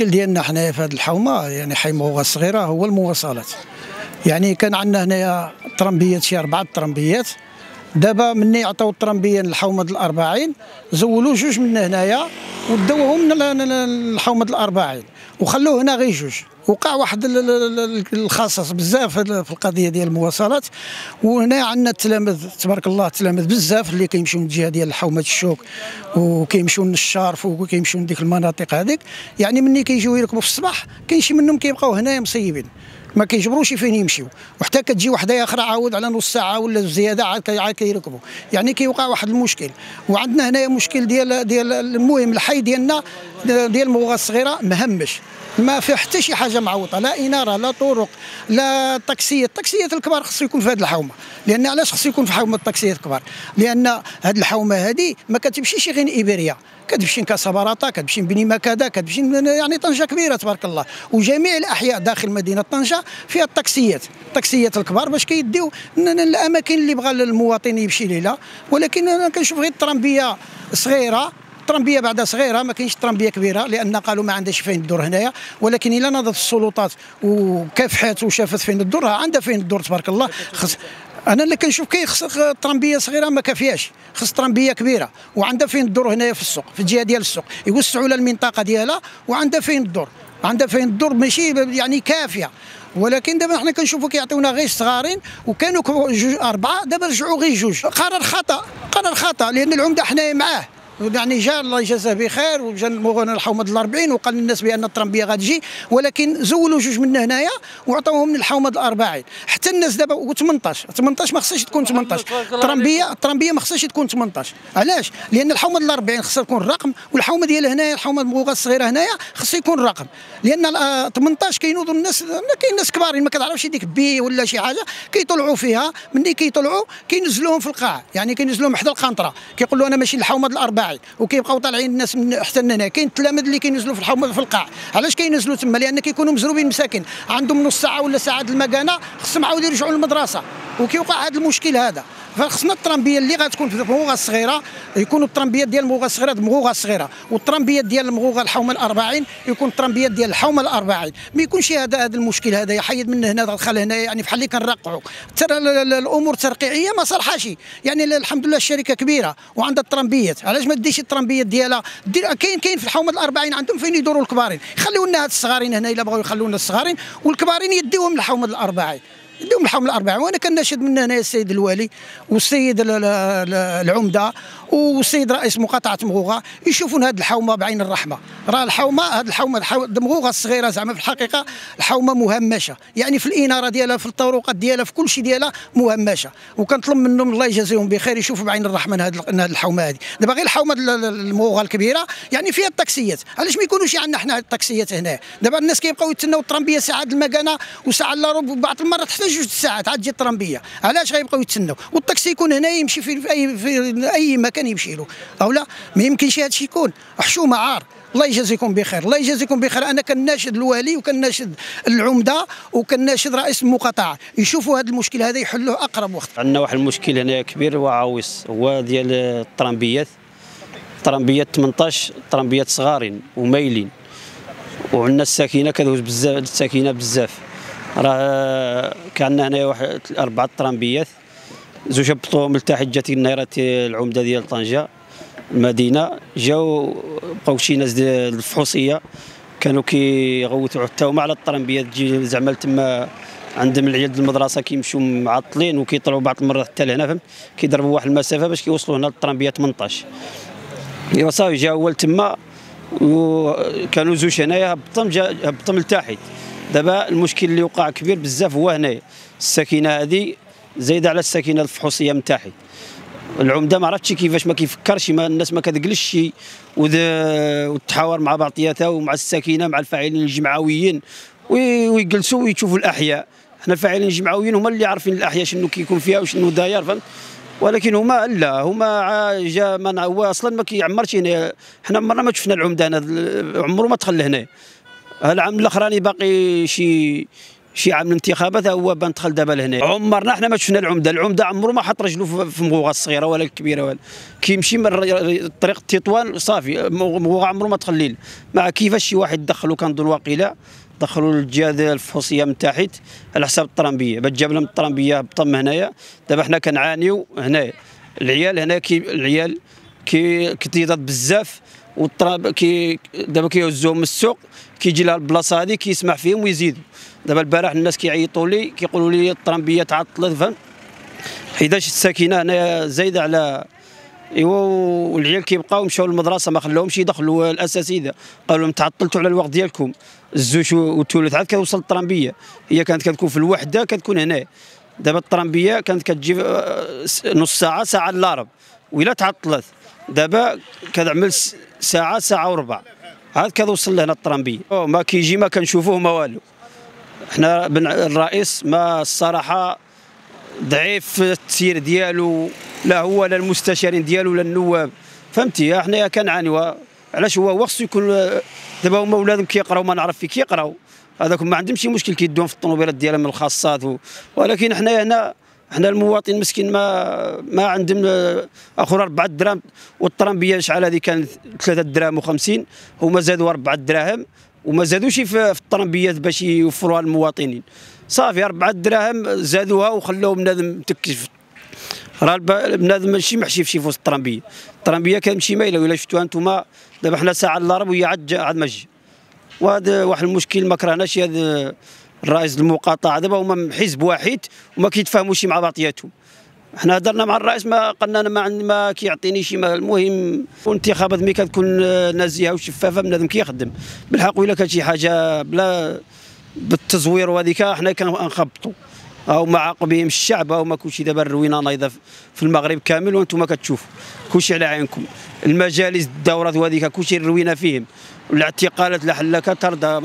المشكل ديالنا حنايا في هذه الحومه، يعني حي مغوغه الصغيره، هو المواصلات. يعني كان عندنا هنايا طرمبيات، شي 4 طرمبيات. دابا مني عطاو الطرمبيه للحومه الأربعين، زولوا 2 من هنايا ودوهم للحومه الأربعين وخلوه هنا غير 2. وقع واحد الخصص بزاف في القضيه ديال المواصلات. وهنا عندنا التلاميذ تبارك الله، التلاميذ بزاف اللي كيمشيو من الجهه ديال حومه الشوك وكيمشيو للشارف وكيمشيو لديك المناطق هذيك. يعني ملي كيجيو يركبوا في الصباح كاين شي منهم كيبقاو هنايا مصيبين، ما كيجبروش فين يمشيو، وحتى كتجي وحده اخرى عاود على نص ساعه ولا زياده عاد كيركبوا. يعني كيوقع واحد المشكل. وعندنا هنايا مشكل ديال المهم الحي ديالنا ديال مغوغه الصغيره مهمش، ما فيه حتى شي حاجه معوطه، لا اناره لا طرق لا طاكسيات. الطاكسيات الكبار خصو يكون في هذه الحومه. لان علاش خصو يكون في حومه الطاكسيات الكبار؟ لان هذه الحومه هذه ما كتمشيش غير ايبيريا، كتمشي كاسابراتا، كتمشي بني مكادا، كتمشي يعني طنجه كبيره تبارك الله. وجميع الاحياء داخل مدينه طنجه فيها الطاكسيات الكبار باش كيديو الاماكن اللي بغى المواطن يمشي ليها. ولكن انا كنشوف غير الطرمبيه صغيره، الطرمبيه بعدا صغيره، ما كاينش طرمبيه كبيره، لان قالوا ما عندهاش فين الدور هنايا. ولكن الا نظرت السلطات وكافحت وشافت فين الدور، عندها فين الدور تبارك الله. انا اللي كنشوف خص طرمبيه صغيره ما كافياش، خص طرمبيه كبيره وعندها فين الدور هنايا في السوق، في الجهه ديال السوق، يوسعوا لها المنطقه ديالها وعندها فين الدور، ماشي يعني كافيه. ولكن دابا حنا كنشوفوا كيعطيونا غير صغارين، وكانوا 4 دابا رجعوا غير 2. قرار خطا لان العمده حنايا معاه. يعني جا الله يجازاه بخير وجا المغنى الحومه الأربعين وقال للناس بان الطرمبيه غتجي، ولكن زولوا 2 من هنايا وعطاوهم من الحومه الأربعين. حتى الناس دابا و18 ما خصهاش تكون 18. الطرمبيه ما خصهاش تكون 18. علاش؟ لان الحومه الأربعين خصها تكون الرقم، والحومه ديال هنايا الحومه المغوغه الصغيره هنايا خصها يكون الرقم. لان 18 كينوضوا الناس، كاين ناس كبارين ما كتعرفش ديك بي ولا شي حاجه، كيطلعوا فيها. ملي كيطلعوا كينزلوهم في القاع، يعني كينزلوهم حدا القنطره، كيقول له انا ماشي الحومه الأربعين، وكيبقاو طالعين الناس من حتى هنا. كاين التلاميذ اللي كينزلوا في الحومه في القاع. علاش كينزلوا تما؟ لان كيكونوا مزروبين مساكن، عندهم نص ساعه ولا ساعه المكانه، خصهم عاود يرجعوا للمدرسه، وكيوقع هذا المشكل هذا. فخصنا الطرمبيه اللي غتكون في المغوغه الصغيره يكونوا الطرمبيات ديال المغوغه الصغيره، والطرمبيات ديال المغوغه الحومه الأربعين يكون الطرمبيات ديال الحومه الأربعين. ما يكونش هذا المشكل هذا يحيد من هنا دخل هنا، يعني بحال اللي كنرقعوا. ترى الامور الترقيعيه ما صالحاش. يعني الحمد لله الشركه كبيره وعندها الطرمبيات، علاش ما ديش الطرمبيات ديالها؟ كاين في الحومه الأربعين عندهم فين يدوروا الكبارين، يخليو لنا هاد الصغارين هنا الا بغاو يخليو لنا الصغارين، والكبارين يديوهم للحومه الأربعين. يديهم الحومه الأربعين. وانا كناشد من هنا السيد الوالي والسيد العمده والسيد رئيس مقاطعه مغوغه يشوفون هذه الحومه بعين الرحمه. راه هذه الحومه مغوغه الصغيره زعما في الحقيقه الحومه مهمشه، يعني في الاناره ديالها، في الطرقات ديالها، في كل شيء ديالها مهمشه. وكنطلب منهم الله يجازيهم بخير يشوفوا بعين الرحمه هذه الحومه هذه. دابا غير الحومه المغوغه الكبيره يعني فيها الطاكسيات، علاش ما يكونوش عندنا حنا الطاكسيات هنا؟ دابا الناس كيبقاو يتسناو الطرمبيه ساعه المكانه وساعه الا ربع، بعض المرات حتى 2 ساعات عاد تجي الطرمبيه. علاش غيبقاو يتسناو؟ والطاكسي يكون هنا يمشي في اي مكان يمشي له، او لا ما يمكنش هذا الشيء يكون. حشومه عار. الله يجازيكم بخير، الله يجازيكم بخير. انا كناشد الوالي وكناشد العمده وكناشد رئيس المقاطعه يشوفوا هذا المشكل هذا يحلوه اقرب وقت. عندنا واحد المشكل هنا كبير وعويص، هو ديال الطرمبيات 18 طرمبيات صغارين ومايلين، وعندنا الساكنه كدوز بزاف، الساكنه بزاف. راه كان هنا واحد 4 طرمبيات، 2 هبطوهم لتحت، جات النيره العمده ديال طنجه المدينه، جاو بقاو شي ناس ديال الفحوصيه كانوا كيغوتوا حتى هما على الطرمبيات، تجي زعما تما عندهم العيال ديال المدرسه كيمشيو معطلين وكيطلعوا بعض المرات حتى لهنا، فهمت، كيضربوا واحد المسافه باش كيوصلوا هنا للطرمبيه 18. ايوا صافي جا اول تما وكانوا 2 هنايا هبطهم لتحت. دابا المشكل اللي وقع كبير بزاف هو هنايا، الساكنه هذه زايده على الساكنه الفحوصيه من تحت. العمده ما عرفتش كيفاش ما كيفكرش، الناس ما كتجلسش وتحاور مع بعضياتها ومع الساكنه مع الفاعلين الجمعويين ويجلسوا ويشوفوا الاحياء. حنا الفاعلين الجمعويين هما اللي عارفين الاحياء شنو كيكون فيها وشنو داير، فهمت. ولكن هما لا، هما جا هو اصلا ما كيعمرش هنا. حنا عمرنا ما شفنا العمده هنا، عمره ما دخل هنا. العام الاخراني باقي شي عام الانتخابات هو بان دخل دابا لهنا. عمرنا حنا ما شفنا العمده عمره ما حط رجله في مغوغه الصغيره ولا الكبيره ولا كيمشي من طريق تطوان صافي مغوغه عمره ما دخل ليل. مع كيفاش شي واحد دخلوا كنظن واقيلا دخلوا للجهه الفوسيه من تحت على حساب الطرامبيه باش جاب لهم الطرامبيه هبطهم هنايا. دابا حنا كنعانيو هنايا العيال هنا العيال كتيضات بزاف والطراب دابا كيهزوهم من السوق كيجي لها البلاصه هذه كيسمع فيهم ويزيدوا. دابا البارح الناس كيعيطوا لي كيقولوا لي الطرامبيه تعطلت فهمت حيتاش الساكنه هنايا زايده على ايوا والعيال كيبقاو مشاو للمدرسه ما خلاوهمش يدخلوا الاساتذه قالوا لهم تعطلتوا على الوقت ديالكم الزوج والثلث عاد كتوصل الطرامبيه هي كانت كتكون في الوحده كتكون هنا. دابا الطرامبيه كانت كتجي نص ساعه ساعه الا ربع وإلا تعطلت دابا كتعمل ساعه وربع عاد كتوصل لهنا الطرامبيه. ما كيجي ما كنشوفوه ما والو. حنا الرئيس ما الصراحه ضعيف في التسيير ديالو لا هو لا المستشارين ديالو لا النواب فهمتي. حنا كنعانيو علاش هو خصو يكون دابا هما ولادهم كيقراو ما نعرف في كيقراو هذاك ما عندهم شي مشكل كيدوهم في الطوموبيلات ديالهم من الخاصات ولكن حنا هنا حنا المواطن مسكين ما عندهم اخر 4 دراهم والطرامبيه شحال هذه كانت 3 دراهم و50 هما زادوا 4 دراهم وما زادوش في الطرامبيات باش يوفروها للمواطنين صافي 4 دراهم زادوها وخلوه بنادم متكشف. راه بنادم ماشي محشي في شي فوسط الطرامبيه كتمشي مايله ولا شفتوها انتم دابا حنا ساعه الا ربع وهي عاد ما جي. وهذا واحد المشكل ما كرهناش هذا الرئيس المقاطعه دابا هما حزب واحد وما كيتفاهموش مع بعضياتهم. حنا هضرنا مع الرئيس ما قلنا ما كيعطينيش المهم الانتخابات ملي كتكون نزيهه وشفافه بنادم كيخدم بالحق. وإلا كانت شي حاجه بلا بالتزوير وهذيك حنا كنخبطوا او معاقبهم الشعب او ما كلشي. دابا الروينه نايضه في المغرب كامل وانتم كتشوفوا كلشي على عينكم. المجالس الدورات وهذيك كلشي الروينه فيهم والاعتقالات لا حل كترضى.